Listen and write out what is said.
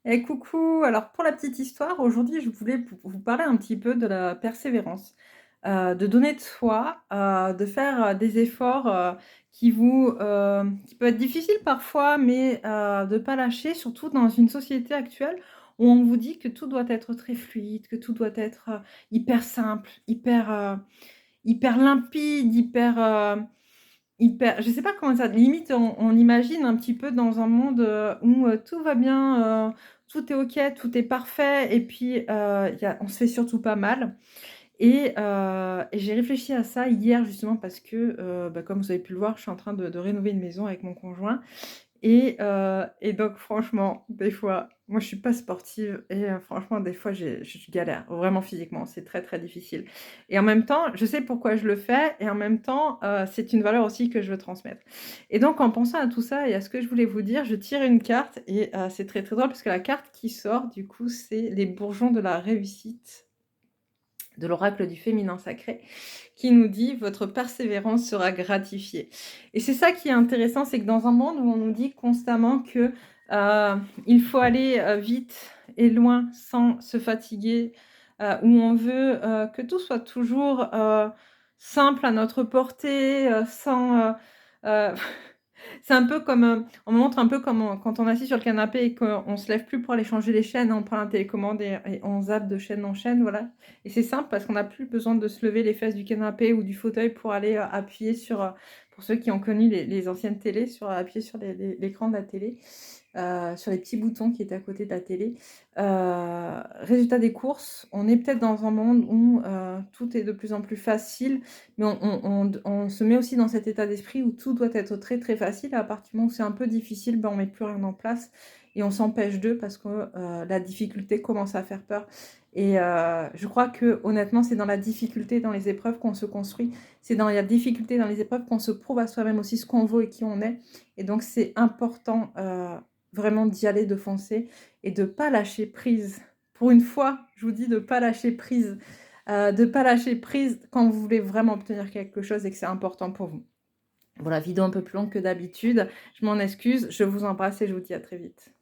Et coucou, alors pour la petite histoire, aujourd'hui je voulais vous parler un petit peu de la persévérance, de donner de soi, de faire, des efforts, qui peuvent être difficiles parfois, mais de pas lâcher, surtout dans une société actuelle où on vous dit que tout doit être très fluide, que tout doit être, hyper simple, hyper limpide, hyper je sais pas comment ça limite on imagine un petit peu dans un monde, où, tout va bien, tout est OK, tout est parfait et puis, y a on se fait surtout pas mal et j'ai réfléchi à ça hier justement parce que, comme vous avez pu le voir, je suis en train de rénover une maison avec mon conjoint et donc franchement, des fois, moi je suis pas sportive et franchement des fois je galère vraiment physiquement, c'est très, très difficile et en même temps, je sais pourquoi je le fais et en même temps, c'est une valeur aussi que je veux transmettre et donc en pensant à tout ça et à ce que je voulais vous dire, je tire une carte et c'est très, très drôle parce que la carte qui sort du coup, c'est les bourgeons de la réussite de l'oracle du féminin sacré qui nous dit: «Votre persévérance sera gratifiée» et c'est ça qui est intéressant, c'est que dans un monde où on nous dit constamment que, il faut aller, vite et loin sans se fatiguer, où on veut, que tout soit toujours, simple à notre portée, sans, heu c'est un peu comme, on me montre un peu comme quand on est assis sur le canapé et qu'on se lève plus pour aller changer les chaînes, on prend la télécommande et on zappe de chaîne en chaîne, voilà et c'est simple parce qu'on n'a plus besoin de se lever les fesses du canapé ou du fauteuil pour aller, appuyer sur, pour ceux qui ont connu les anciennes télés, sur appuyer sur l'écran de la télé, sur les petits boutons qui étaient à côté de la télé. Résultat des courses, on est peut-être dans un monde où, tout est de plus en plus facile, mais on se met aussi dans cet état d'esprit où tout doit être très, très facile. À partir du moment où c'est un peu difficile, ben, on met plus rien en place et on s'empêche d'eux parce que, la difficulté commence à faire peur et je crois que honnêtement, c'est dans la difficulté, dans les épreuves qu'on se construit. C'est dans la difficulté, dans les épreuves qu'on se prouve à soi-même aussi ce qu'on vaut et qui on est et donc c'est important, vraiment d'y aller, de foncer et de pas lâcher prise. Pour une fois, je vous dis de pas lâcher prise, de pas lâcher prise quand vous voulez vraiment obtenir quelque chose et que c'est important pour vous. Voilà, vidéo un peu plus longue que d'habitude. Je m'en excuse, je vous embrasse et je vous dis à très vite.